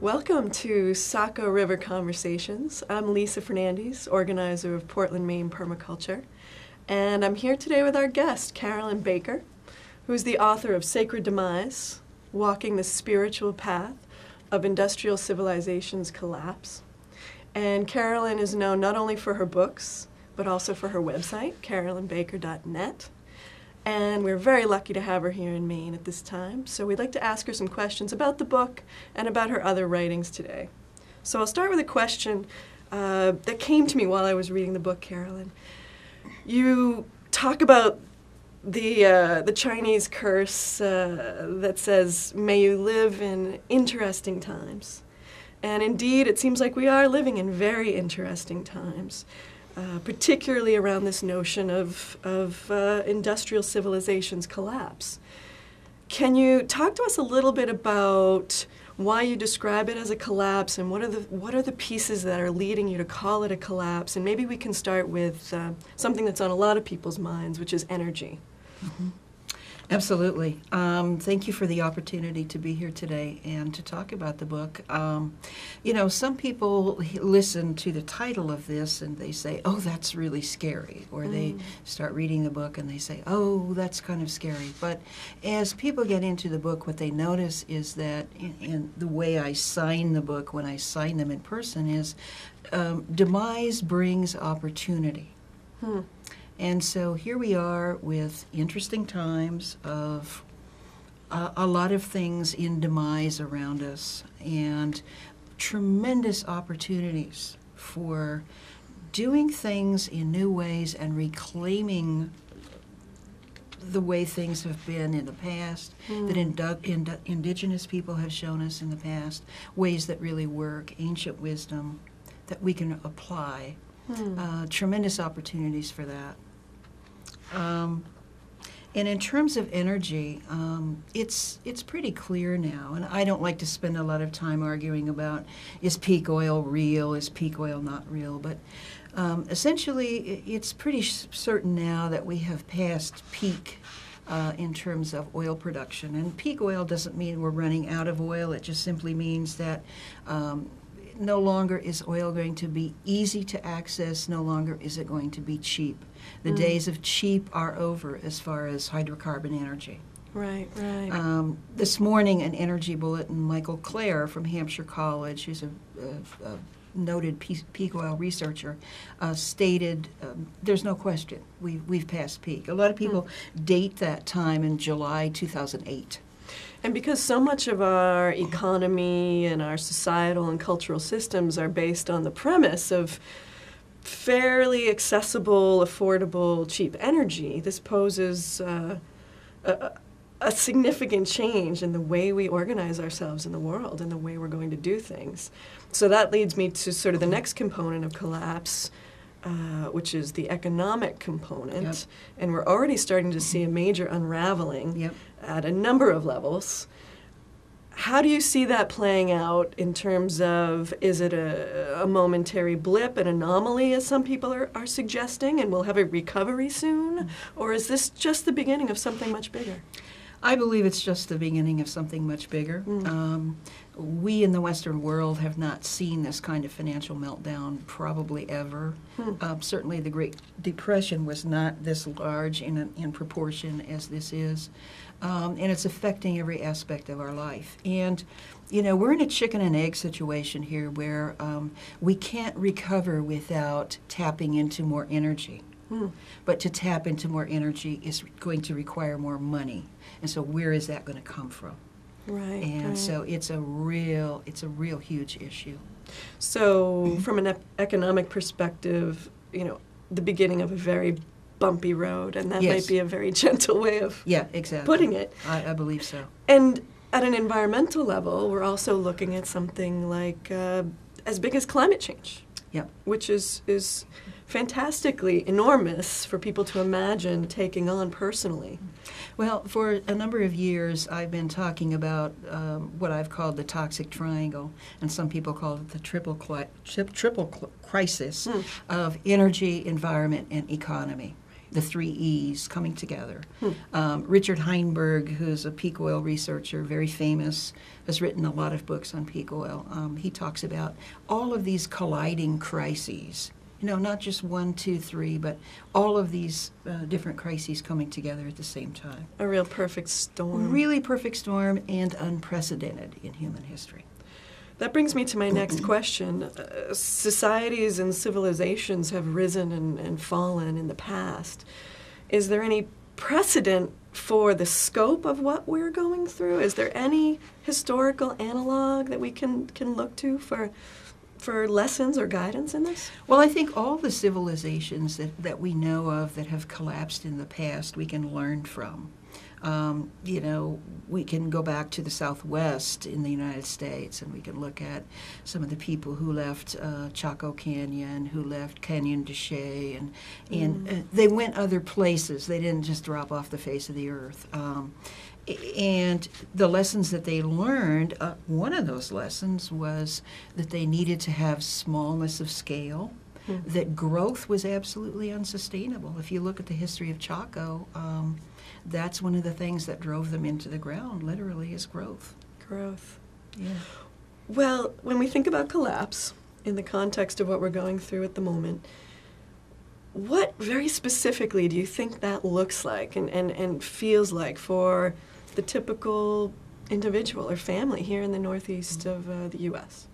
Welcome to Saco River Conversations. I'm Lisa Fernandez, organizer of Portland, Maine Permaculture, and I'm here today with our guest, Carolyn Baker, who's the author of Sacred Demise, Walking the Spiritual Path of Industrial Civilization's Collapse. And Carolyn is known not only for her books, but also for her website, carolynbaker.net. And we're very lucky to have her here in Maine at this time. So we'd like to ask her some questions about the book and about her other writings today. So I'll start with a question that came to me while I was reading the book, Carolyn. You talk about the Chinese curse that says, "May you live in interesting times." And indeed, it seems like we are living in very interesting times. Particularly around this notion of industrial civilization's collapse. Can you talk to us a little bit about why you describe it as a collapse, and what are the pieces that are leading you to call it a collapse? And maybe we can start with something that's on a lot of people's minds, which is energy. Mm-hmm. Absolutely. Thank you for the opportunity to be here today and to talk about the book. You know, some people listen to the title of this and they say, "Oh, that's really scary," or they start reading the book and they say, "Oh, that's kind of scary." But as people get into the book, what they notice is that, in the way I sign the book when I sign them in person, is demise brings opportunity. And so here we are with interesting times of a lot of things in demise around us, and tremendous opportunities for doing things in new ways and reclaiming the way things have been in the past, that indigenous people have shown us in the past, ways that really work, ancient wisdom that we can apply. Tremendous opportunities for that. And in terms of energy, it's pretty clear now, and I don't like to spend a lot of time arguing about, is peak oil real, is peak oil not real, but essentially it's pretty certain now that we have passed peak in terms of oil production. And peak oil doesn't mean we're running out of oil, it just simply means that no longer is oil going to be easy to access, no longer is it going to be cheap. The days of cheap are over as far as hydrocarbon energy. Right, right. This morning, an energy bulletin, Michael Clare from Hampshire College, who's a noted peak oil researcher, stated there's no question, we've passed peak. A lot of people date that time in July 2008. And because so much of our economy and our societal and cultural systems are based on the premise of fairly accessible, affordable, cheap energy, this poses a significant change in the way we organize ourselves in the world and the way we're going to do things. So that leads me to sort of the next component of collapse, which is the economic component. Yep. And we're already starting to see a major unraveling at a number of levels. How do you see that playing out in terms of, is it a momentary blip, an anomaly, as some people are suggesting, and we'll have a recovery soon? Or is this just the beginning of something much bigger? I believe it's just the beginning of something much bigger. We in the Western world have not seen this kind of financial meltdown probably ever. Certainly the Great Depression was not this large in proportion as this is. And it's affecting every aspect of our life. And, you know, we're in a chicken and egg situation here where we can't recover without tapping into more energy. But to tap into more energy is going to require more money. And so where is that going to come from? Right. And so it's a real huge issue. So from an economic perspective, you know, the beginning of a very bumpy road, and that might be a very gentle way of putting it. I believe so. And at an environmental level, we're also looking at something like as big as climate change, which is fantastically enormous for people to imagine taking on personally. Well, for a number of years, I've been talking about what I've called the toxic triangle, and some people call it the triple crisis of energy, environment, and economy. the 3 E's coming together. Richard Heinberg, who's a peak oil researcher, very famous, has written a lot of books on peak oil. He talks about all of these colliding crises. Not just 1, 2, 3, but all of these different crises coming together at the same time. A real perfect storm. Really perfect storm and unprecedented in human history. That brings me to my next question. Societies and civilizations have risen and fallen in the past. Is there any precedent for the scope of what we're going through? Is there any historical analog that we can look to for lessons or guidance in this? Well, I think all the civilizations that we know of that have collapsed in the past we can learn from. We can go back to the Southwest in the United States, and we can look at some of the people who left Chaco Canyon, who left Canyon de Chelly, and they went other places. They didn't just drop off the face of the earth. And the lessons that they learned, one of those lessons was that they needed to have smallness of scale, that growth was absolutely unsustainable. If you look at the history of Chaco, that's one of the things that drove them into the ground, literally, is growth. Growth. Yeah. Well, when we think about collapse in the context of what we're going through at the moment, what very specifically do you think that looks like and feels like for the typical individual or family here in the northeast of the U.S.?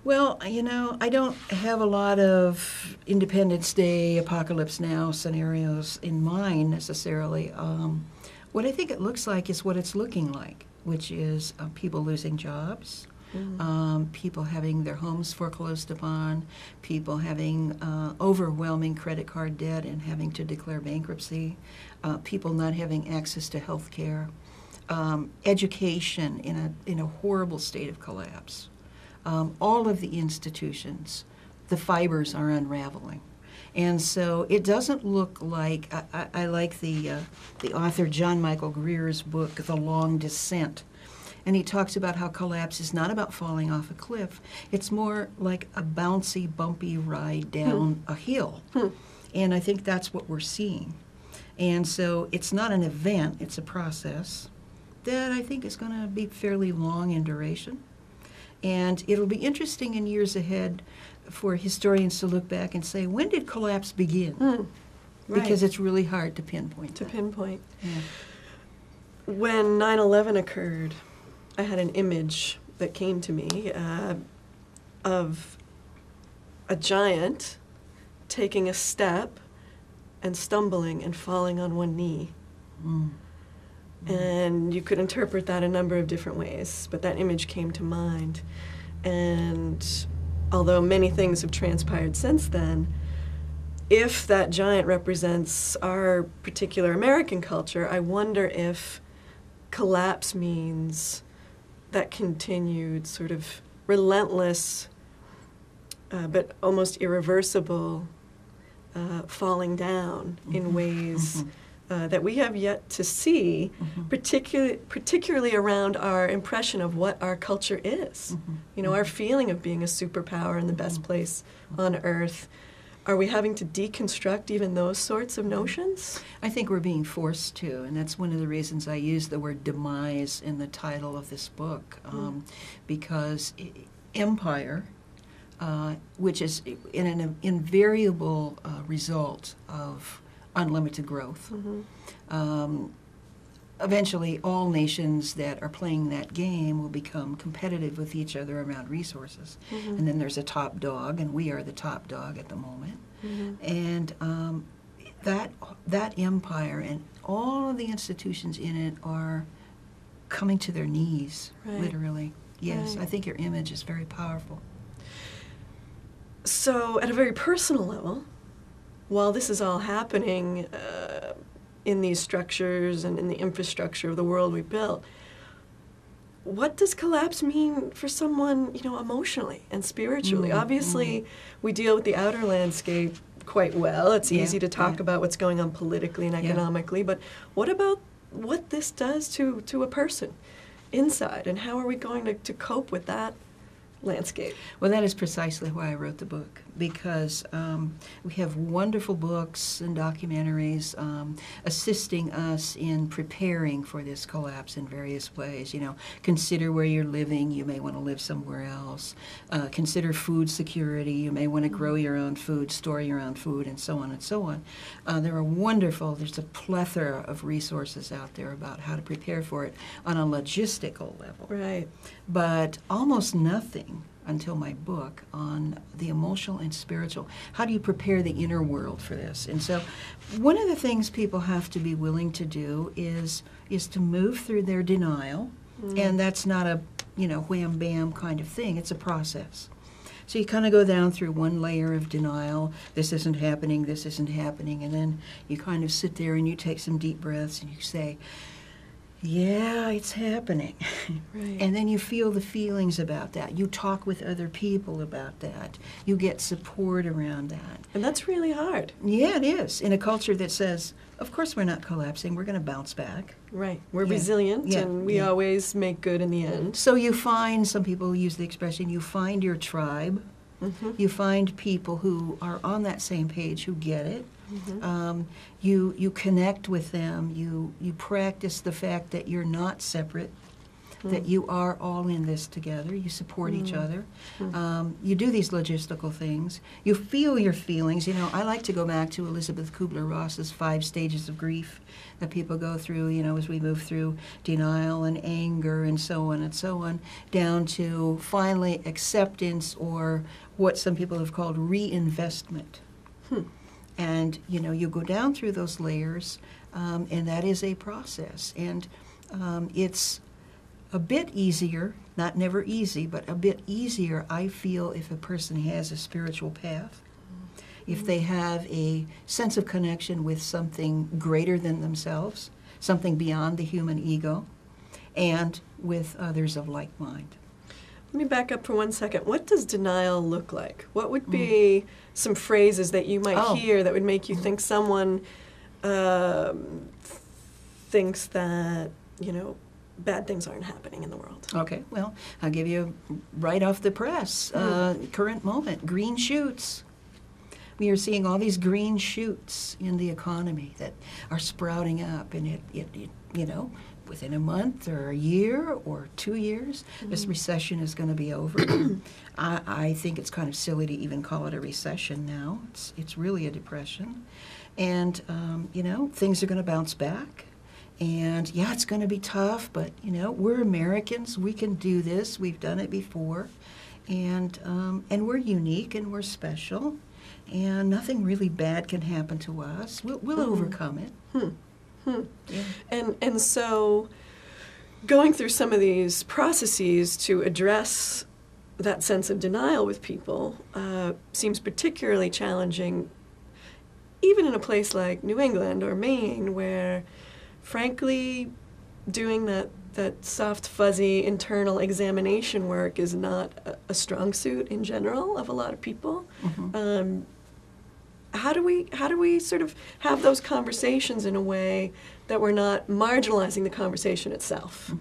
Well, I don't have a lot of Independence Day, Apocalypse Now scenarios in mind necessarily. What I think it looks like is what it's looking like, which is people losing jobs, people having their homes foreclosed upon, people having overwhelming credit card debt and having to declare bankruptcy, people not having access to health care, education in a horrible state of collapse. All of the institutions, the fibers are unraveling. And so it doesn't look like, I like the author John Michael Greer's book, The Long Descent. And he talks about how collapse is not about falling off a cliff. It's more like a bouncy, bumpy ride down a hill. And I think that's what we're seeing. And so it's not an event, it's a process that I think is going to be fairly long in duration. And it'll be interesting in years ahead for historians to look back and say, when did collapse begin? Right. Because it's really hard to pinpoint. Yeah. When 9/11 occurred, I had an image that came to me of a giant taking a step and stumbling and falling on one knee. And you could interpret that a number of different ways, but that image came to mind. And although many things have transpired since then, if that giant represents our particular American culture, I wonder if collapse means that continued sort of relentless but almost irreversible falling down in ways that we have yet to see, particularly around our impression of what our culture is. Our feeling of being a superpower in the best place on earth. Are we having to deconstruct even those sorts of notions? I think we're being forced to, and that's one of the reasons I use the word demise in the title of this book, because empire, which is an invariable result of unlimited growth. Eventually, all nations that are playing that game will become competitive with each other around resources. And then there's a top dog, and we are the top dog at the moment. And that empire and all of the institutions in it are coming to their knees, literally. Yes, I think your image is very powerful. So, at a very personal level, while this is all happening in these structures and in the infrastructure of the world we built, what does collapse mean for someone, emotionally and spiritually? Obviously, we deal with the outer landscape quite well. It's easy to talk about what's going on politically and economically, but what about what this does to a person inside, and how are we going to cope with that landscape. Well, that is precisely why I wrote the book, because we have wonderful books and documentaries assisting us in preparing for this collapse in various ways. You know, consider where you're living. You may want to live somewhere else. Consider food security. You may want to grow your own food, store your own food, and so on and so on. There's a plethora of resources out there about how to prepare for it on a logistical level. Right. But almost nothing until my book on the emotional and spiritual. How do you prepare the inner world for this? And so one of the things people have to be willing to do is to move through their denial, and that's not a, wham bam kind of thing. It's a process. So you kind of go down through one layer of denial. This isn't happening, and then you kind of sit there and you take some deep breaths and you say, yeah, it's happening. Right. And then you feel the feelings about that. You talk with other people about that. You get support around that. And that's really hard. Yeah, it is. In a culture that says, of course we're not collapsing, we're going to bounce back. Right. We're resilient, and we always make good in the end. So you find, some people use the expression, you find your tribe. Mm-hmm. You find people who are on that same page, who get it. Mm-hmm. You connect with them. You practice the fact that you're not separate, that you are all in this together. You support each other. You do these logistical things. You feel your feelings. I like to go back to Elizabeth Kubler-Ross's 5 stages of grief that people go through, as we move through denial and anger and so on, down to finally acceptance, or what some people have called reinvestment. And, you go down through those layers, and that is a process. And it's a bit easier, not never easy, but a bit easier, I feel, if a person has a spiritual path, if they have a sense of connection with something greater than themselves, something beyond the human ego, and with others of like mind. Let me back up for 1 second. What does denial look like? What would be some phrases that you might hear that would make you think someone thinks that, bad things aren't happening in the world? Okay, well, I'll give you right off the press, current moment, green shoots. We are seeing all these green shoots in the economy that are sprouting up, and it within a month or a year or 2 years, this recession is going to be over. I think it's kind of silly to even call it a recession now. It's really a depression. And, things are going to bounce back. And, it's going to be tough, but, we're Americans. We can do this. We've done it before. And we're unique and we're special. And nothing really bad can happen to us. We'll overcome it. Yeah. And so going through some of these processes to address that sense of denial with people seems particularly challenging, even in a place like New England or Maine, where, frankly, doing that soft, fuzzy internal examination work is not a strong suit in general of a lot of people. How do we sort of have those conversations in a way that we're not marginalizing the conversation itself?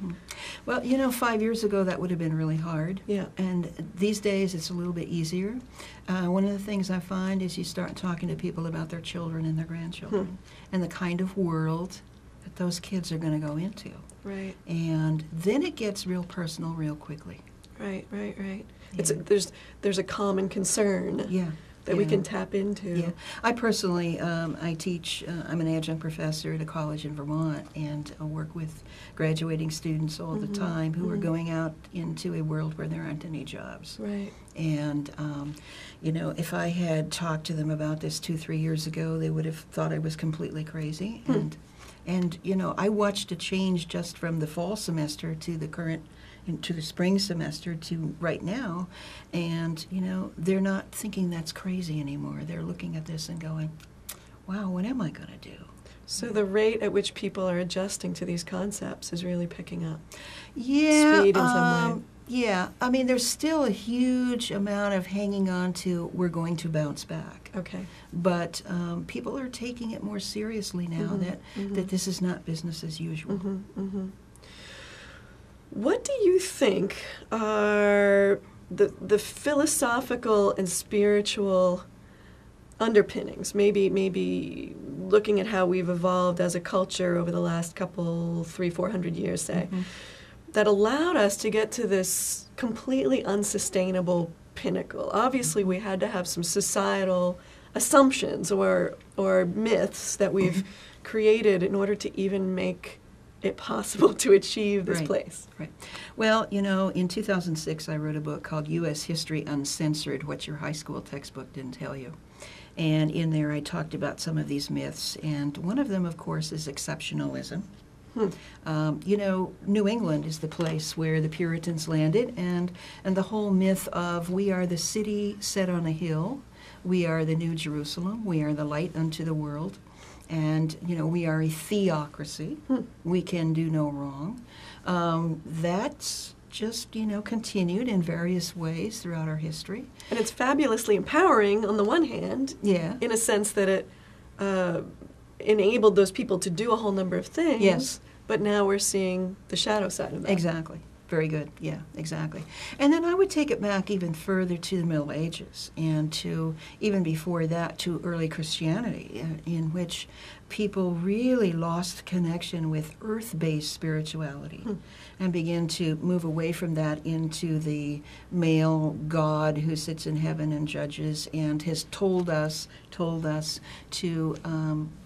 Well, 5 years ago that would have been really hard. Yeah. And these days it's a little bit easier. One of the things I find is you start talking to people about their children and their grandchildren and the kind of world that those kids are going to go into. Right. And then it gets real personal real quickly. Right. Yeah. There's a common concern. Yeah. That we can tap into. Yeah, I personally, I teach, I'm an adjunct professor at a college in Vermont, and I work with graduating students all the time who are going out into a world where there aren't any jobs. Right. And, if I had talked to them about this 2-3 years ago, they would have thought I was completely crazy. And I watched a change just from the fall semester to the current, to the spring semester to right now, and they're not thinking that's crazy anymore. They're looking at this and going, wow, what am I going to do? So the rate at which people are adjusting to these concepts is really picking up. Yeah. Speed in some way. Yeah. I mean, there's still a huge amount of hanging on to we're going to bounce back. Okay. But people are taking it more seriously now that this is not business as usual. What do you think are the philosophical and spiritual underpinnings, maybe looking at how we've evolved as a culture over the last couple, 300-400 years, say, that allowed us to get to this completely unsustainable pinnacle. Obviously, we had to have some societal assumptions or myths that we've created in order to even make it possible to achieve this place. Right. Well, you know, in 2006, I wrote a book called U.S. History Uncensored, What Your High School Textbook Didn't Tell You. And in there, I talked about some of these myths. And one of them, of course, is exceptionalism. You know, New England is the place where the Puritans landed, and the whole myth of we are the city set on a hill, we are the New Jerusalem, we are the light unto the world, and, you know, we are a theocracy, we can do no wrong. That's just, you know, continued in various ways throughout our history. And it's fabulously empowering on the one hand, in a sense that it enabled those people to do a whole number of things. Yes. But now we're seeing the shadow side of that. Exactly. Very good. Yeah, exactly. And then I would take it back even further to the Middle Ages and to, even before that, to early Christianity, in which people really lost connection with earth-based spirituality and began to move away from that into the male God who sits in heaven and judges and has told us to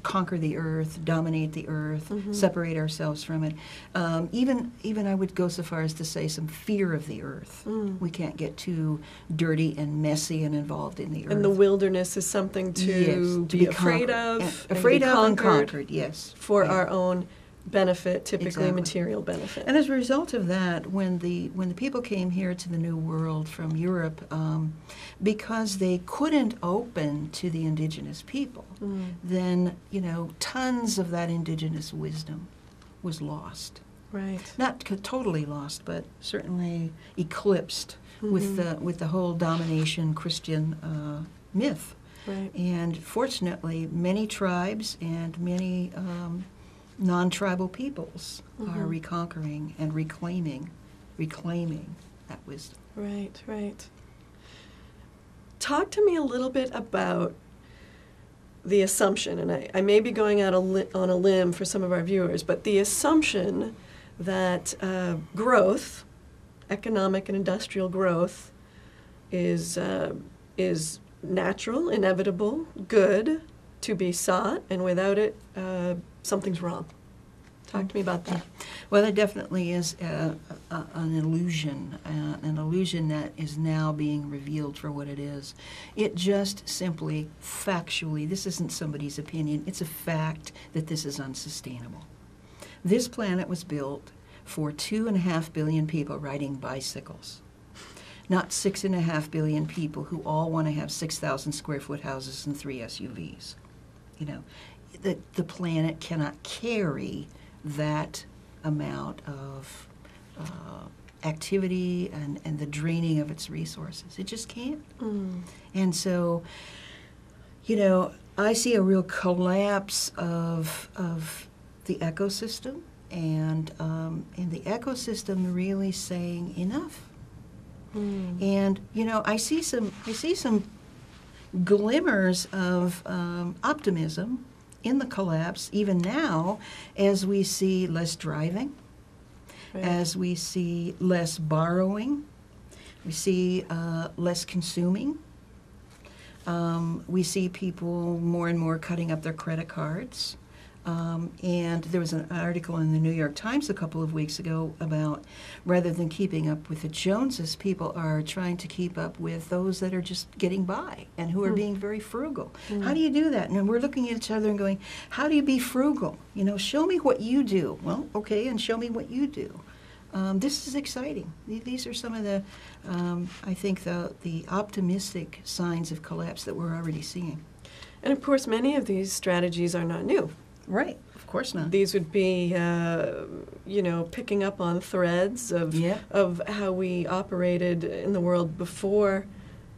conquer the earth, dominate the earth, separate ourselves from it. Even I would go so far as to say some fear of the earth. We can't get too dirty and messy and involved in the earth. And the wilderness is something to be afraid of. Afraid of and conquered, yes. For our own benefit, typically material benefit. And as a result of that, when the people came here to the New World from Europe, because they couldn't open to the indigenous people, then, you know, tons of that indigenous wisdom was lost. Right. Not totally lost, but certainly eclipsed with the whole domination Christian myth. Right. And fortunately, many tribes and many non-tribal peoples are reconquering and reclaiming that wisdom. Right, right. Talk to me a little bit about the assumption, and I may be going out on a limb for some of our viewers, but the assumption that growth, economic and industrial growth, is natural, inevitable, good, to be sought, and without it, something's wrong. Talk to me about that. Well, it definitely is an illusion that is now being revealed for what it is. It just simply, factually, this isn't somebody's opinion, it's a fact that this is unsustainable. This planet was built for 2.5 billion people riding bicycles, not 6.5 billion people who all want to have 6,000 square foot houses and 3 SUVs. You know, the planet cannot carry that amount of activity and the draining of its resources. It just can't. And so, you know, I see a real collapse of the ecosystem, and the ecosystem really saying enough. And you know, I see some glimmers of optimism in the collapse, even now, as we see less driving, as we see less borrowing, we see less consuming. We see people more and more cutting up their credit cards. And there was an article in the New York Times a couple of weeks ago about, rather than keeping up with the Joneses, people are trying to keep up with those that are just getting by and who are being very frugal. How do you do that? And we're looking at each other and going, how do you be frugal? You know, show me what you do. Well, okay, and show me what you do. This is exciting. These are some of the, I think, the optimistic signs of collapse that we're already seeing. And of course, many of these strategies are not new. Right, of course not. These would be, you know, picking up on threads of how we operated in the world before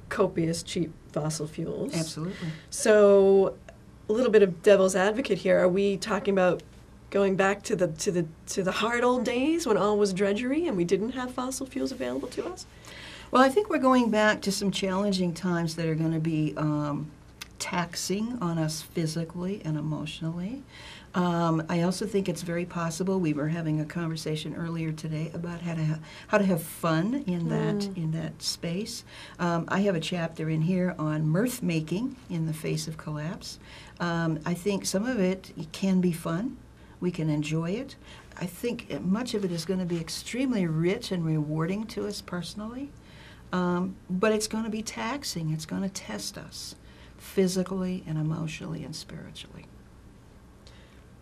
copious, cheap fossil fuels. Absolutely. So, a little bit of devil's advocate here. Are we talking about going back to the hard old days when all was drudgery and we didn't have fossil fuels available to us? Well, I think we're going back to some challenging times that are going to be taxing on us physically and emotionally. I also think it's very possible. We were having a conversation earlier today about how to have fun in that space. I have a chapter in here on mirth making in the face of collapse. I think some of it can be fun. We can enjoy it. I think much of it is going to be extremely rich and rewarding to us personally, but it's going to be taxing. It's going to test us physically and emotionally and spiritually.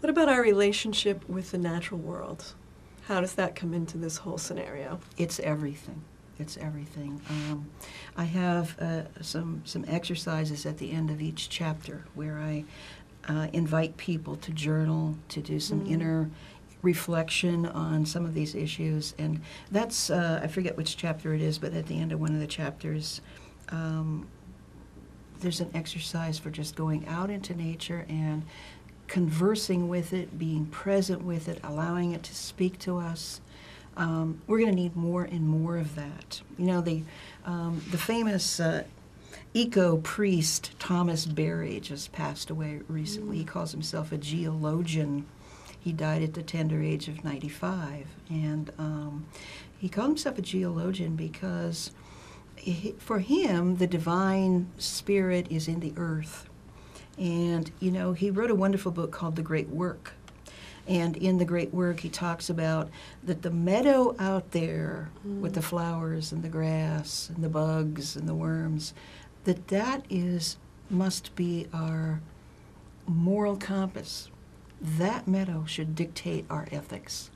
What about our relationship with the natural world? How does that come into this whole scenario? It's everything. It's everything. I have some exercises at the end of each chapter where I invite people to journal, to do some inner reflection on some of these issues. And that's, I forget which chapter it is, but at the end of one of the chapters, there's an exercise for just going out into nature and conversing with it, being present with it, allowing it to speak to us. We're going to need more and more of that. You know, the famous eco-priest Thomas Berry just passed away recently. He calls himself a geologian. He died at the tender age of 95. And he called himself a geologian because for him, the divine spirit is in the earth. And, you know, he wrote a wonderful book called The Great Work. And in The Great Work, he talks about that the meadow out there with the flowers and the grass and the bugs and the worms, that must be our moral compass. That meadow should dictate our ethics.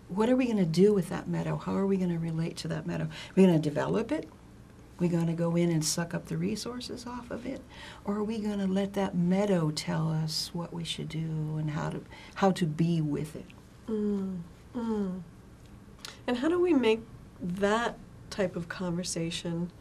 What are we going to do with that meadow? How are we going to relate to that meadow? Are we going to develop it? We're going to go in and suck up the resources off of it? Or are we going to let that meadow tell us what we should do and how to be with it? And how do we make that type of conversation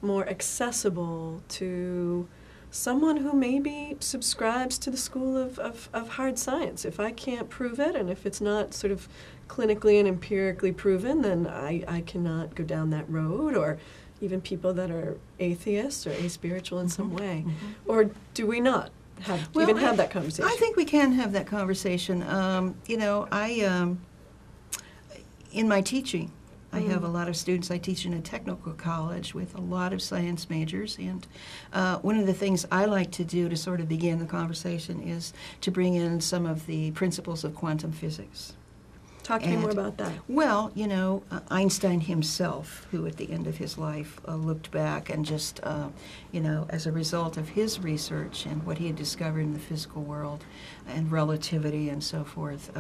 more accessible to someone who maybe subscribes to the school of hard science? If I can't prove it, and if it's not sort of clinically and empirically proven, then I cannot go down that road, or even people that are atheists or aspiritual in some way. Or do we not have that conversation? I think we can have that conversation. You know, in my teaching, I have a lot of students. I teach in a technical college with a lot of science majors, and one of the things I like to do to sort of begin the conversation is to bring in some of the principles of quantum physics. Talk to me more about that. Well, you know, Einstein himself, who at the end of his life looked back and just, you know, as a result of his research and what he had discovered in the physical world and relativity and so forth,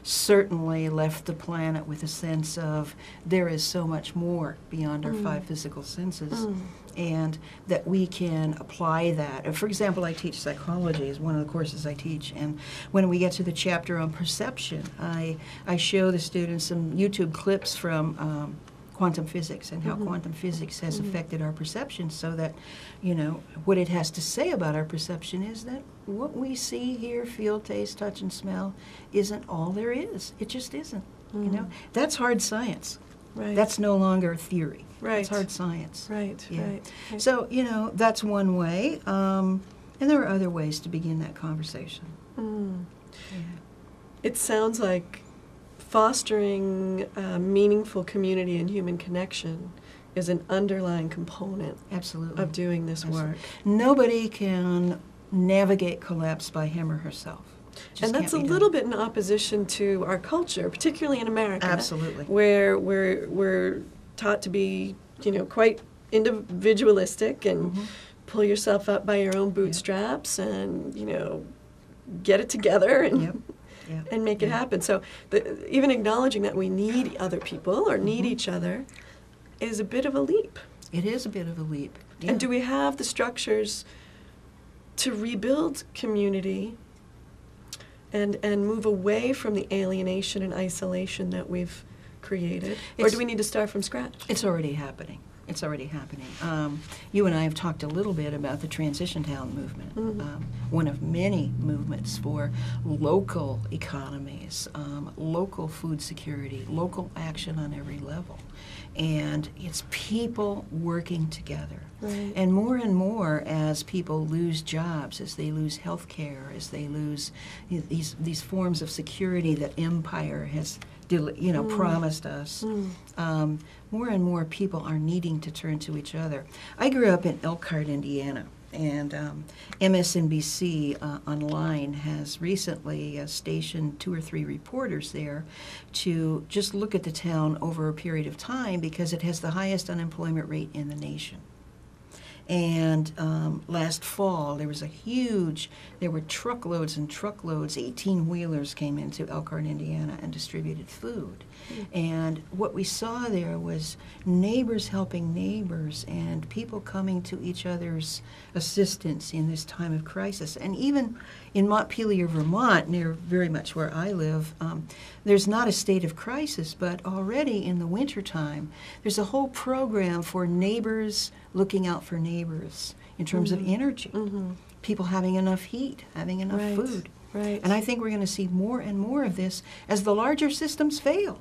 certainly left the planet with a sense of there is so much more beyond our five physical senses. And that we can apply that. For example, I teach psychology is one of the courses I teach, and when we get to the chapter on perception, I show the students some YouTube clips from quantum physics and how quantum physics has affected our perception, so that, you know, what it has to say about our perception is that what we see, hear, feel, taste, touch, and smell isn't all there is. It just isn't. You know, that's hard science. Right. That's no longer theory. Right. It's hard science. Right, yeah. right. So, you know, that's one way. And there are other ways to begin that conversation. Yeah. It sounds like fostering meaningful community and human connection is an underlying component Absolutely. of doing this work. Nobody can navigate collapse by him or herself. And that's a little bit in opposition to our culture, particularly in America. Absolutely. Where we're taught to be, you know, quite individualistic and pull yourself up by your own bootstraps and, you know, get it together and and make it happen. So even acknowledging that we need other people or need each other is a bit of a leap. It is a bit of a leap. Yeah. And do we have the structures to rebuild community and move away from the alienation and isolation that we've created? Or do we need to start from scratch? It's already happening. It's already happening. You and I have talked a little bit about the Transition Town movement, one of many movements for local economies, local food security, local action on every level. And it's people working together. Right. And more as people lose jobs, as they lose health care, as they lose these forms of security that empire has promised us, more and more people are needing to turn to each other. I grew up in Elkhart, Indiana, and MSNBC online has recently stationed 2 or 3 reporters there to just look at the town over a period of time because it has the highest unemployment rate in the nation. And last fall, there were truckloads and truckloads, 18-wheelers came into Elkhart, Indiana, and distributed food. And what we saw there was neighbors helping neighbors and people coming to each other's assistance in this time of crisis. And even in Montpelier, Vermont, near very much where I live, there's not a state of crisis, but already in the wintertime, there's a whole program for neighbors looking out for neighbors in terms of energy. People having enough heat, having enough food. Right. And I think we're going to see more and more of this as the larger systems fail.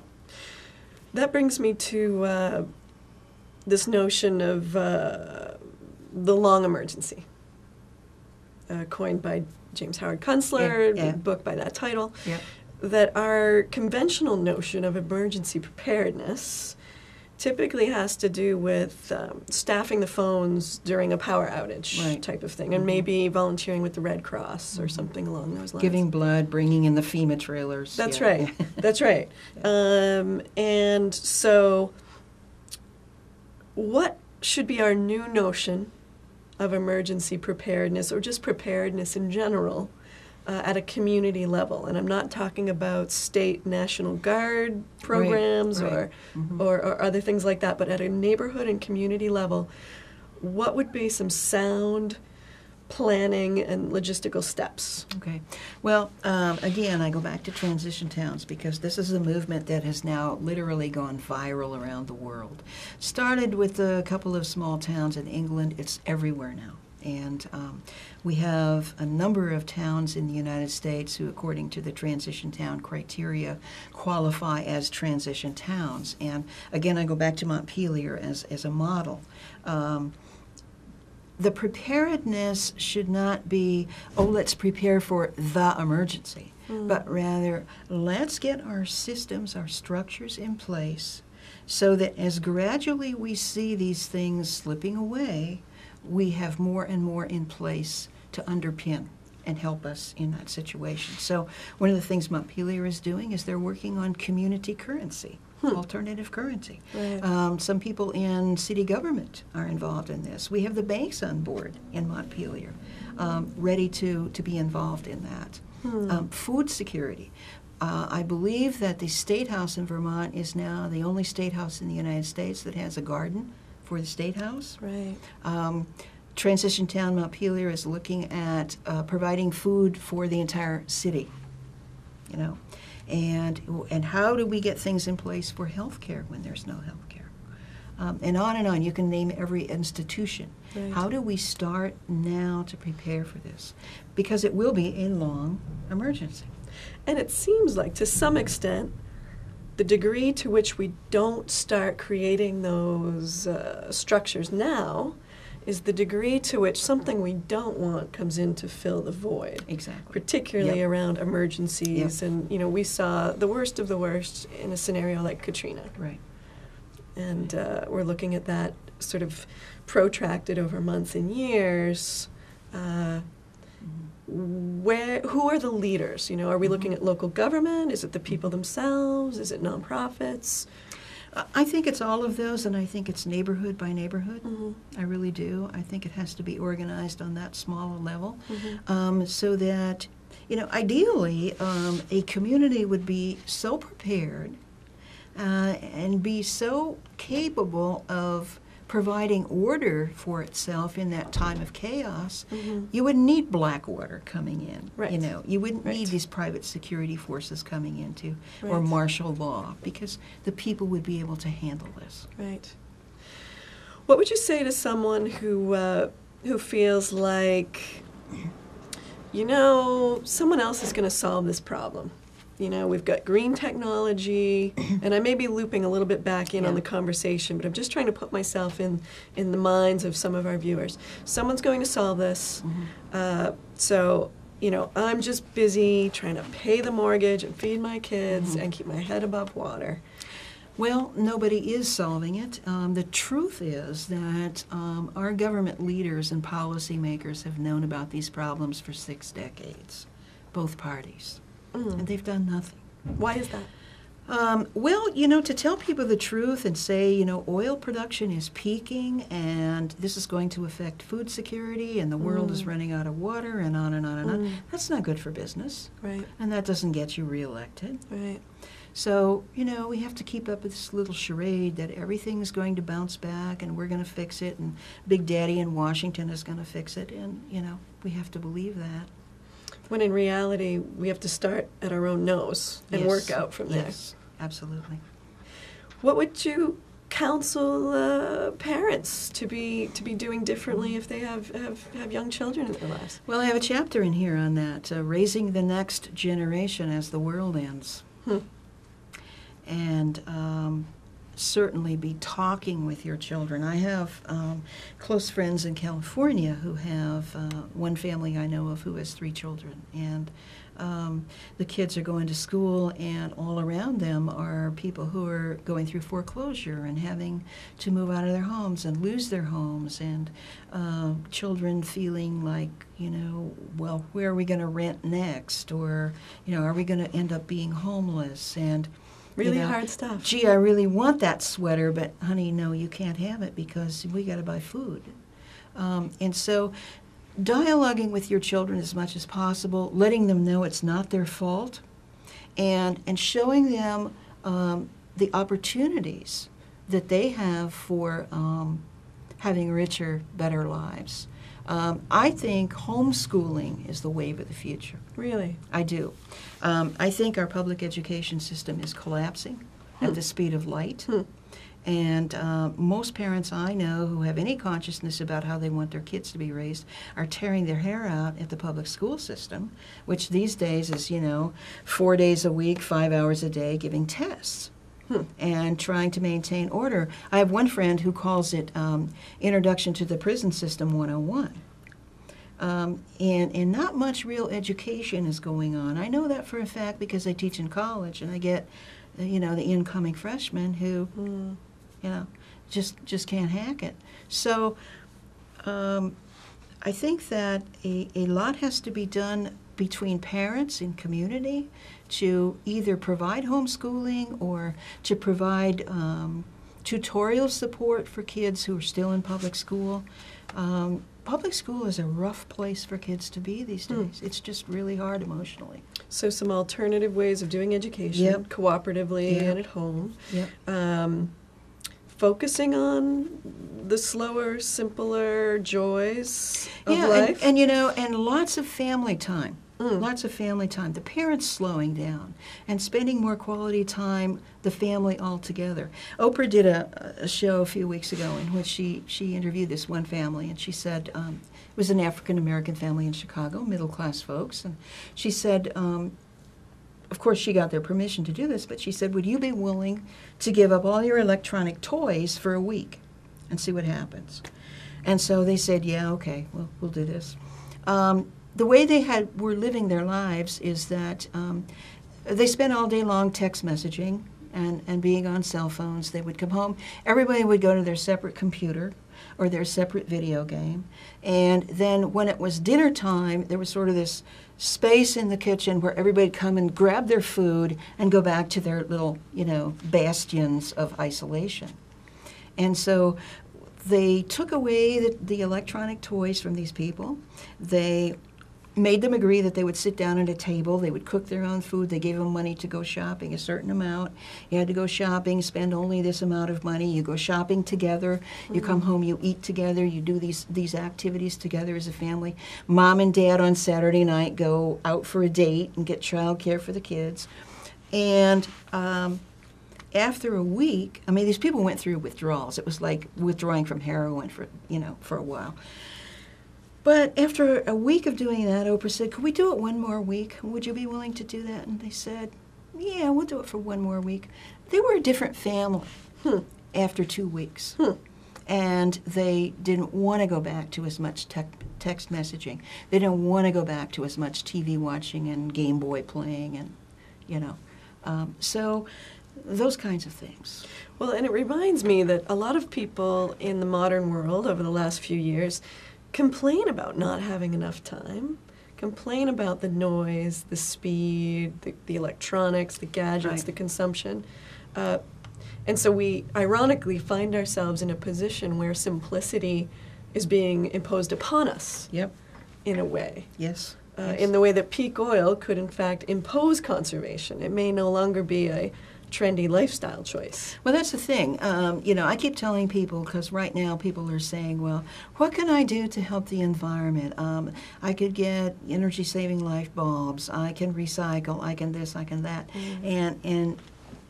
That brings me to this notion of the long emergency, coined by James Howard Kunstler, a book by that title, that our conventional notion of emergency preparedness typically has to do with staffing the phones during a power outage type of thing, and maybe volunteering with the Red Cross or something along those lines. Giving blood, bringing in the FEMA trailers. That's right. That's right. And so what should be our new notion of emergency preparedness, or just preparedness in general, at a community level? And I'm not talking about state National Guard programs or other things like that, but at a neighborhood and community level, what would be some sound planning and logistical steps? Okay. Well, again, I go back to transition towns because this is a movement that has now literally gone viral around the world. Started with a couple of small towns in England. It's everywhere now. And we have a number of towns in the United States who, according to the transition town criteria, qualify as transition towns. And again, I go back to Montpelier as a model. The preparedness should not be, oh, let's prepare for the emergency, but rather, let's get our systems, our structures in place so that as gradually we see these things slipping away, we have more and more in place to underpin and help us in that situation. So one of the things Montpelier is doing is they're working on community currency, alternative currency. Right. Some people in city government are involved in this. We have the banks on board in Montpelier, ready to be involved in that. Food security. I believe that the State House in Vermont is now the only state house in the United States that has a garden for the State House. Right. Transition Town Montpelier is looking at providing food for the entire city, and how do we get things in place for health care when there's no health care? And on. You can name every institution. Right. How do we start now to prepare for this? Because it will be a long emergency. And it seems like, to some extent, the degree to which we don't start creating those structures now is the degree to which something we don't want comes in to fill the void. Exactly. Particularly around emergencies. And, we saw the worst of the worst in a scenario like Katrina. Right. And we're looking at that sort of protracted over months and years. Who are the leaders? Are we looking at local government? Is it the people themselves? Is it nonprofits? I think it's all of those, and I think it's neighborhood by neighborhood. I really do. I think it has to be organized on that smaller level, so that, ideally, a community would be so prepared and be so capable of providing order for itself in that time of chaos. You wouldn't need Blackwater coming in. Right. You wouldn't need these private security forces coming into or martial law, because the people would be able to handle this. Right. What would you say to someone who feels like, someone else is going to solve this problem? We've got green technology, and I may be looping a little bit back in on the conversation, but I'm just trying to put myself in the minds of some of our viewers. Someone's going to solve this, so I'm just busy trying to pay the mortgage and feed my kids and keep my head above water. Well, nobody is solving it. The truth is that our government leaders and policymakers have known about these problems for 6 decades, both parties, and they've done nothing. Why is that? Well, to tell people the truth and say, oil production is peaking and this is going to affect food security and the world is running out of water and on and on and on, that's not good for business. Right. And that doesn't get you reelected. Right. So, we have to keep up with this little charade that everything's going to bounce back and we're going to fix it and Big Daddy in Washington is going to fix it. And, we have to believe that. When in reality, we have to start at our own nose and work out from there. Yes, absolutely. What would you counsel parents to be doing differently if they have young children in their lives? Well, I have a chapter in here on that, raising the next generation as the world ends. And certainly be talking with your children. I have close friends in California who have one family I know of who has 3 children, and the kids are going to school, and all around them are people who are going through foreclosure and having to move out of their homes and lose their homes, and children feeling like, well, where are we going to rent next, or are we going to end up being homeless? And really hard stuff. Gee, I really want that sweater, but honey, no, you can't have it because we got to buy food. And so dialoguing with your children as much as possible, letting them know it's not their fault, and showing them the opportunities that they have for having richer, better lives. I think homeschooling is the wave of the future. Really? I do. I think our public education system is collapsing at the speed of light. And most parents I know who have any consciousness about how they want their kids to be raised are tearing their hair out at the public school system, which these days is, 4 days a week, 5 hours a day, giving tests. And trying to maintain order. I have one friend who calls it Introduction to the Prison System 101. And not much real education is going on. I know that for a fact because I teach in college, and I get, the incoming freshmen who, just can't hack it. So I think that a lot has to be done between parents and community to either provide homeschooling or to provide tutorial support for kids who are still in public school. Public school is a rough place for kids to be these days. It's just really hard emotionally. So some alternative ways of doing education, cooperatively and at home. Focusing on the slower, simpler joys of life. And and lots of family time. Lots of family time. The parents slowing down and spending more quality time, the family all together. Oprah did a show a few weeks ago in which she interviewed this one family, and she said, it was an African-American family in Chicago, middle-class folks, and she said, of course she got their permission to do this, but she said, would you be willing to give up all your electronic toys for a week and see what happens? And so they said, yeah, okay, we'll do this. The way they were living their lives is that they spent all day long text messaging and being on cell phones. They would come home. Everybody would go to their separate computer or their separate video game. And then when it was dinner time, there was sort of this space in the kitchen where everybody would come and grab their food and go back to their little, bastions of isolation. And so they took away the electronic toys from these people. They made them agree that they would sit down at a table, they would cook their own food, they gave them money to go shopping, a certain amount. You had to go shopping, spend only this amount of money, you go shopping together, you come home, you eat together, you do these activities together as a family. Mom and Dad on Saturday night go out for a date and get childcare for the kids. And after a week, I mean, these people went through withdrawals. It was like withdrawing from heroin for a while. But after a week of doing that, Oprah said, "Could we do it one more week? Would you be willing to do that?" And they said, "Yeah, we'll do it for one more week." They were a different family after 2 weeks. And they didn't want to go back to as much text messaging. They didn't want to go back to as much TV watching and Game Boy playing and, so those kinds of things. Well, and it reminds me that a lot of people in the modern world over the last few years complain about not having enough time, complain about the noise, the speed, the electronics, the gadgets, Right. the consumption. And so we ironically find ourselves in a position where simplicity is being imposed upon us Yep. in a way. Yes. In the way that peak oil could in fact impose conservation. It may no longer be a trendy lifestyle choice. Well, that's the thing. I keep telling people, because right now people are saying, well, what can I do to help the environment? I could get energy-saving light bulbs. I can recycle. I can this. I can that. Mm-hmm.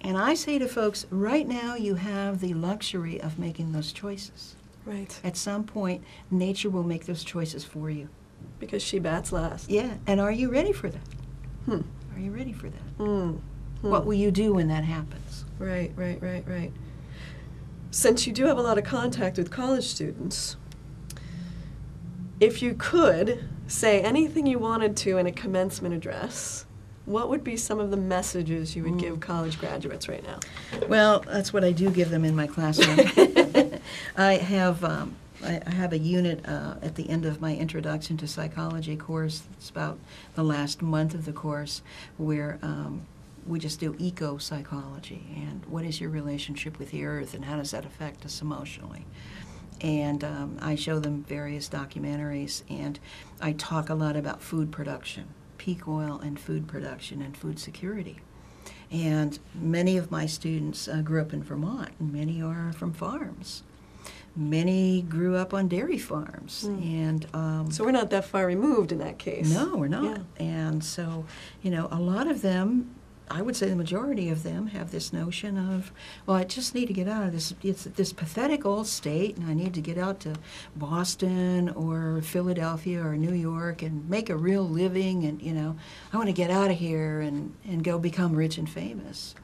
And I say to folks, right now you have the luxury of making those choices. Right. At some point, nature will make those choices for you. Because she bats last. Yeah, and are you ready for that? Hmm. Are you ready for that? Hmm. What will you do when that happens? Right. Since you do have a lot of contact with college students, if you could say anything you wanted to in a commencement address, what would be some of the messages you would give college graduates right now? Well, that's what I do give them in my classroom. I have a unit at the end of my Introduction to Psychology course. It's about the last month of the course where we just do eco-psychology and what is your relationship with the earth and how does that affect us emotionally. And I show them various documentaries, and I talk a lot about food production, peak oil and food production and food security. And many of my students grew up in Vermont, and many are from farms. Many grew up on dairy farms. And so we're not that far removed in that case. no, we're not. Yeah. And so, a lot of them, I would say the majority of them, have this notion of, well, I just need to get out of this pathetic old state, and I need to get out to Boston or Philadelphia or New York and make a real living, and, I want to get out of here and go become rich and famous.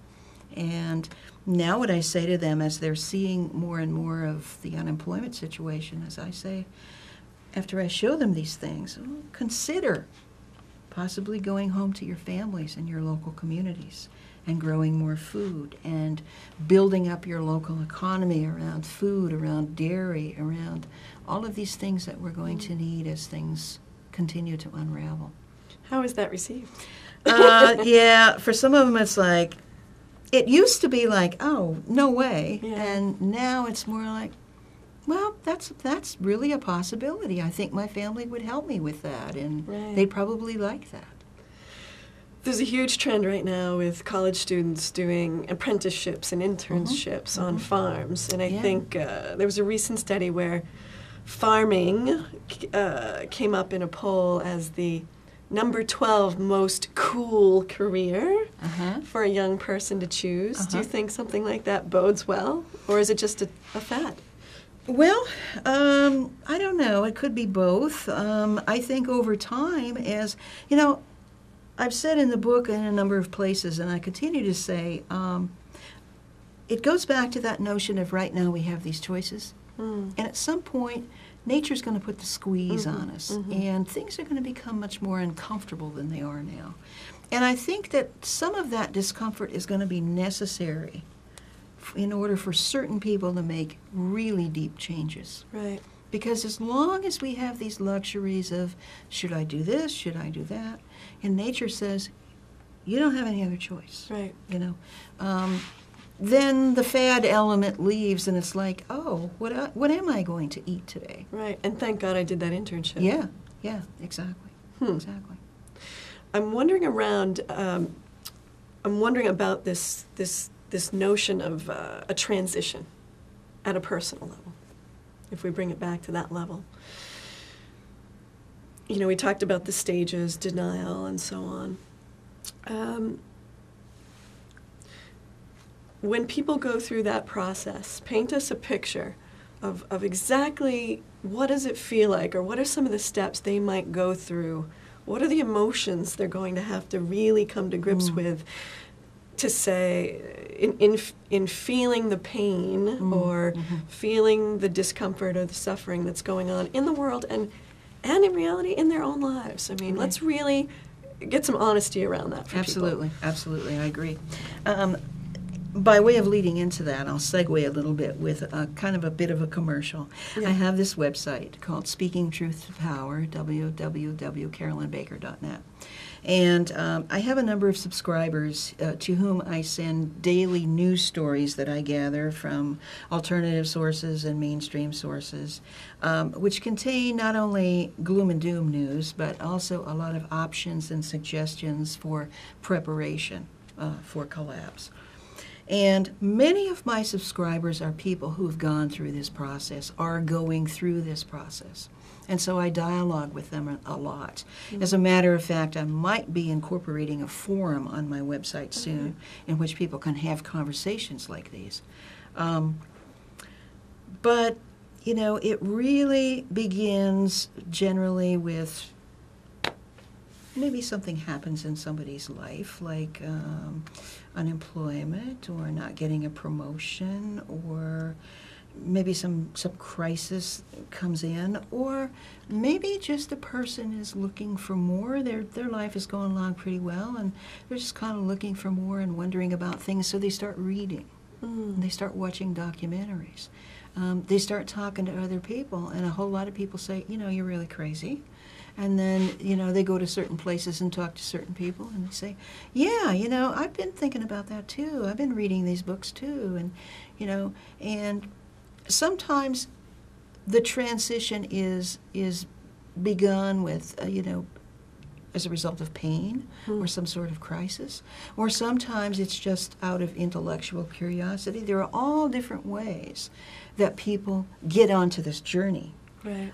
And now what I say to them as they're seeing more and more of the unemployment situation is I say, after I show them these things, consider possibly going home to your families and your local communities and growing more food and building up your local economy around food, around dairy, around all of these things that we're going to need as things continue to unravel. How is that received? Yeah, for some of them it's like, it used to be like, oh, no way. Yeah. And now it's more like, well, that's really a possibility. I think my family would help me with that, and Right. they'd probably like that. There's a huge trend right now with college students doing apprenticeships and internships on farms. And I Yeah. think there was a recent study where farming came up in a poll as the number 12 most cool career for a young person to choose. Do you think something like that bodes well, or is it just a fad? Well, I don't know. It could be both. I think over time, as I've said in the book in a number of places, and I continue to say, it goes back to that notion of right now we have these choices, and at some point, nature's going to put the squeeze on us, and things are going to become much more uncomfortable than they are now. And I think that some of that discomfort is going to be necessary in order for certain people to make really deep changes. Right. Because as long as we have these luxuries of, should I do this, should I do that, and nature says, you don't have any other choice. Right. Then the fad element leaves, and it's like, oh, what am I going to eat today? Right. And thank God I did that internship. Yeah, exactly. Exactly. I'm wondering around. I'm wondering about this notion of a transition at a personal level. If we bring it back to that level, we talked about the stages, denial, and so on. when people go through that process, paint us a picture of exactly what does it feel like, or what are some of the steps they might go through? What are the emotions they're going to have to really come to grips with to say, in feeling the pain or feeling the discomfort or the suffering that's going on in the world and in reality in their own lives? I mean, let's really get some honesty around that for Absolutely, people. absolutely, I agree. By way of leading into that, I'll segue a little bit with a kind of a bit of a commercial. Yeah. I have this website called Speaking Truth to Power, www.carolynbaker.net. And I have a number of subscribers to whom I send daily news stories that I gather from alternative sources and mainstream sources, which contain not only gloom and doom news, but also a lot of options and suggestions for preparation for collapse. And many of my subscribers are people who've gone through this process, are going through this process. And so I dialogue with them a lot. As a matter of fact, I might be incorporating a forum on my website soon in which people can have conversations like these. But, you know, it really begins generally with maybe something happens in somebody's life, like unemployment or not getting a promotion, or maybe some crisis comes in, or maybe just a person is looking for more. Their life is going along pretty well, and they're just kind of looking for more and wondering about things, so they start reading. And they start watching documentaries. They start talking to other people, and a whole lot of people say, you know, you're really crazy. And then, you know, they go to certain places and talk to certain people, and they say, yeah, you know, I've been thinking about that too. I've been reading these books too. And, you know, and sometimes the transition is begun with, you know, as a result of pain or some sort of crisis, or sometimes it's just out of intellectual curiosity. There are all different ways that people get onto this journey. Right.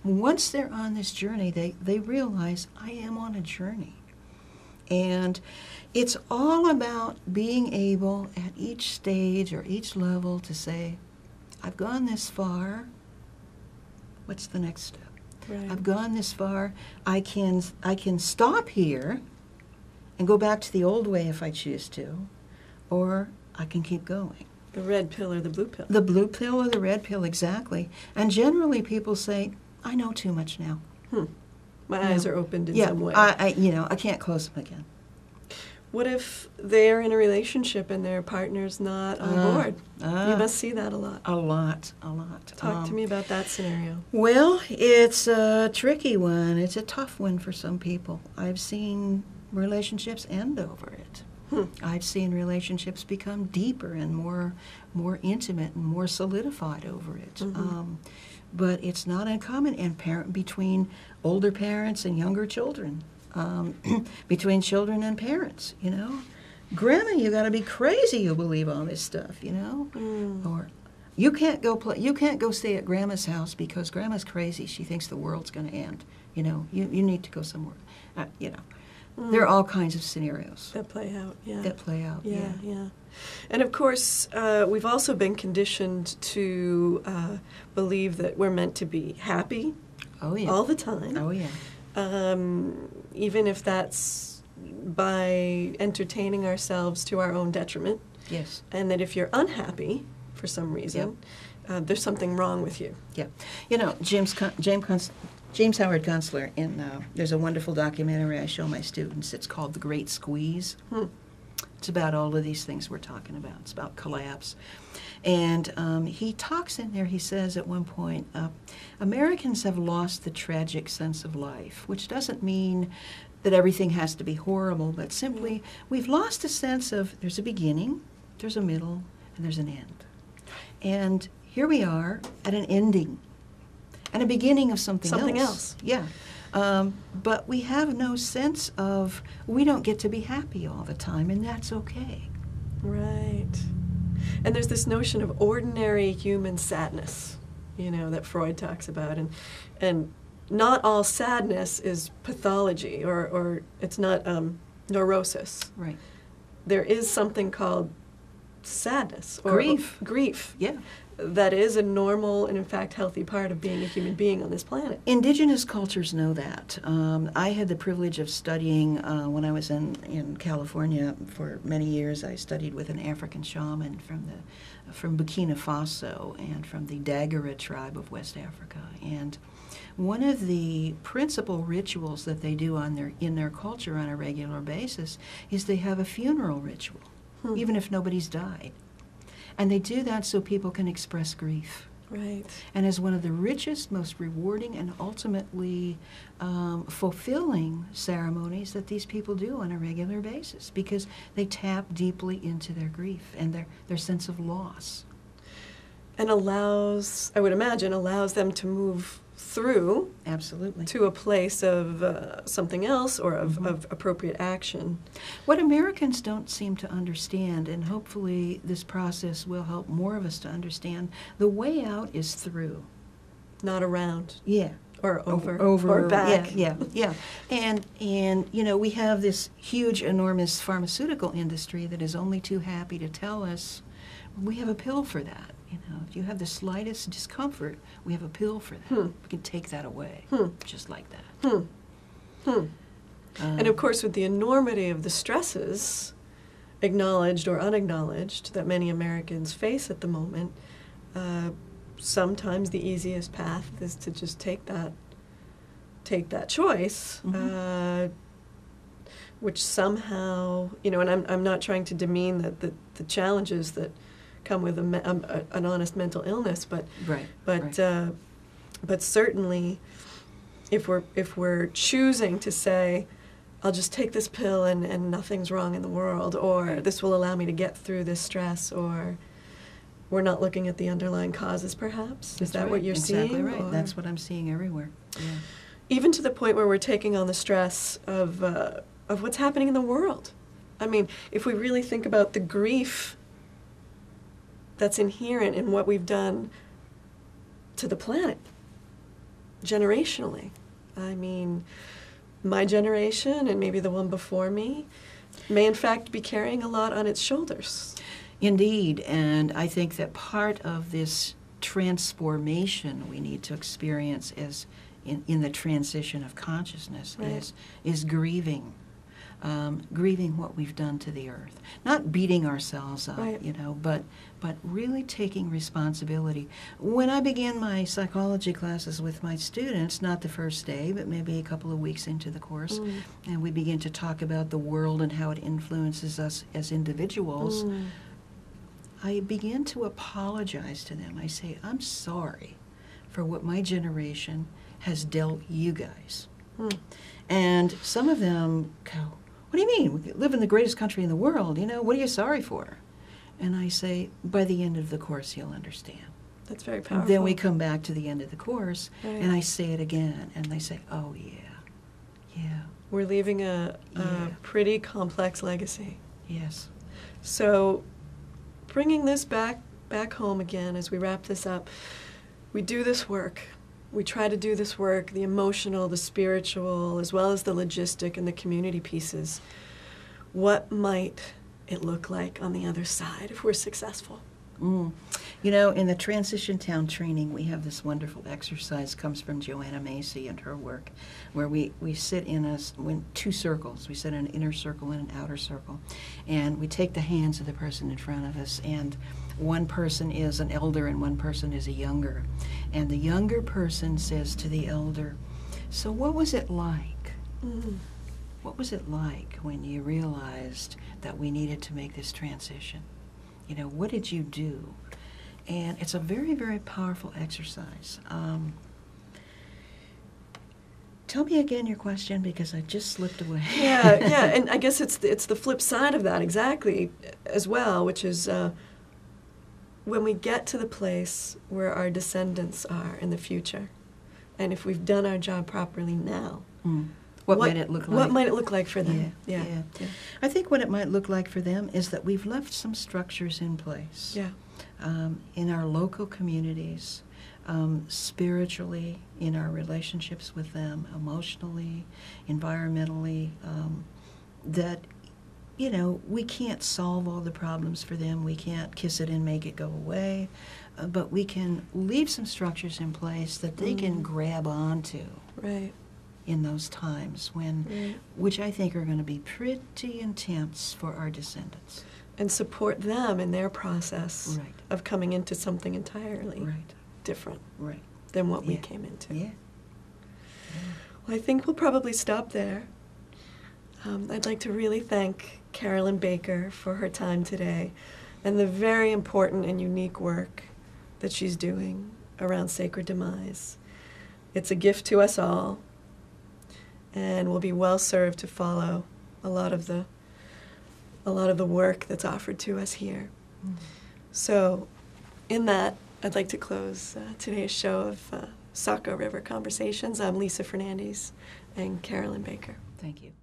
Once they're on this journey, they realize, I am on a journey. And it's all about being able at each stage or each level to say, I've gone this far, what's the next step? Right. I've gone this far, I can stop here and go back to the old way if I choose to, or I can keep going. The red pill or the blue pill? The blue pill or the red pill, exactly. And generally people say, I know too much now. My eyes are opened in some way. I can't close them again. What if they're in a relationship and their partner's not on board? You must see that a lot. A lot. Talk to me about that scenario. Well, it's a tricky one. It's a tough one for some people. I've seen relationships end over it. I've seen relationships become deeper and more intimate and more solidified over it. But it's not uncommon, and between older parents and younger children, between children and parents, you know. Grandma, you got to be crazy you believe all this stuff, you know. Or you can't go stay at Grandma's house because Grandma's crazy. She thinks the world's going to end. You know, you need to go somewhere. You know, there are all kinds of scenarios that play out. Yeah. And of course, we've also been conditioned to believe that we're meant to be happy all the time. Oh, yeah. Even if that's by entertaining ourselves to our own detriment. Yes. And that if you're unhappy for some reason, there's something wrong with you. Yeah. You know, James Howard Kunstler, there's a wonderful documentary I show my students. It's called The Great Squeeze. It's about all of these things we're talking about. It's about collapse. And he talks in there, he says at one point, Americans have lost the tragic sense of life, which doesn't mean that everything has to be horrible, but simply we've lost a sense of there's a beginning, there's a middle, and there's an end. And here we are at an ending and a beginning of something else. Yeah. But we have no sense of, we don't get to be happy all the time, and that's okay. Right. And there's this notion of ordinary human sadness, you know, that Freud talks about. And not all sadness is pathology, or it's not neurosis. Right. There is something called sadness or grief. Yeah. That is a normal and, in fact, healthy part of being a human being on this planet. Indigenous cultures know that. I had the privilege of studying when I was in California for many years. I studied with an African shaman from Burkina Faso and from the Dagara tribe of West Africa. And one of the principal rituals that they do in their culture on a regular basis is they have a funeral ritual, even if nobody's died. And they do that so people can express grief. Right. And as one of the richest, most rewarding, and ultimately fulfilling ceremonies that these people do on a regular basis, because they tap deeply into their grief and their sense of loss. And allows, I would imagine, allows them to move through Absolutely. to a place of something else or of appropriate action. What Americans don't seem to understand, and hopefully this process will help more of us to understand, the way out is through. Not around. Yeah. Or over or back. Yeah. And you know, we have this huge, enormous pharmaceutical industry that is only too happy to tell us we have a pill for that. You know, if you have the slightest discomfort, we have a pill for that. We can take that away, just like that. And of course, with the enormity of the stresses, acknowledged or unacknowledged, that many Americans face at the moment, sometimes the easiest path is to just take that choice, which somehow, you know, and I'm not trying to demean the challenges that come with an honest mental illness, but certainly, if we're choosing to say, I'll just take this pill and nothing's wrong in the world, or this will allow me to get through this stress, or we're not looking at the underlying causes, perhaps. Is that what you're seeing? Exactly right. Or that's what I'm seeing everywhere. Yeah. Even to the point where we're taking on the stress of what's happening in the world. I mean, if we really think about the grief that's inherent in what we've done to the planet, generationally. I mean, my generation and maybe the one before me may in fact be carrying a lot on its shoulders. Indeed, and I think that part of this transformation we need to experience is in the transition of consciousness is grieving. Grieving what we've done to the earth. Not beating ourselves up, you know, but really taking responsibility. When I began my psychology classes with my students, not the first day, but maybe a couple of weeks into the course, and we began to talk about the world and how it influences us as individuals, I began to apologize to them. I say, I'm sorry for what my generation has dealt you guys. And some of them go, what do you mean? We live in the greatest country in the world, you know, what are you sorry for? And I say, by the end of the course, you'll understand. That's very powerful. Then we come back to the end of the course, and I say it again, and they say, oh, yeah. We're leaving a pretty complex legacy. Yes. So bringing this back home again as we wrap this up, we do this work. We try to do this work, the emotional, the spiritual, as well as the logistic and the community pieces. What might it look like on the other side if we're successful? You know, in the Transition Town training, we have this wonderful exercise, comes from Joanna Macy and her work, where we sit in two circles. We sit in an inner circle and an outer circle. And we take the hands of the person in front of us, and one person is an elder and one person is a younger. And the younger person says to the elder, so what was it like? What was it like when you realized that we needed to make this transition? You know, what did you do? And it's a very, very powerful exercise. Tell me again your question, because I just slipped away. Yeah, and I guess it's the flip side of that exactly as well, which is when we get to the place where our descendants are in the future, and if we've done our job properly now, what might it look like? What might it look like for them? Yeah. I think what it might look like for them is that we've left some structures in place. Yeah. In our local communities, spiritually, in our relationships with them, emotionally, environmentally, that you know, we can't solve all the problems for them. We can't kiss it and make it go away. But we can leave some structures in place that they can grab onto Right. in those times when, which I think are going to be pretty intense for our descendants. And support them in their process Right. of coming into something entirely Right. different Right. than what we Yeah. came into. Yeah. Well, I think we'll probably stop there. I'd like to really thank Carolyn Baker for her time today and the very important and unique work that she's doing around sacred demise. It's a gift to us all, and we'll be well served to follow a lot of the work that's offered to us here. So, in that, I'd like to close today's show of Saco River Conversations. I'm Lisa Fernandez and Carolyn Baker. Thank you.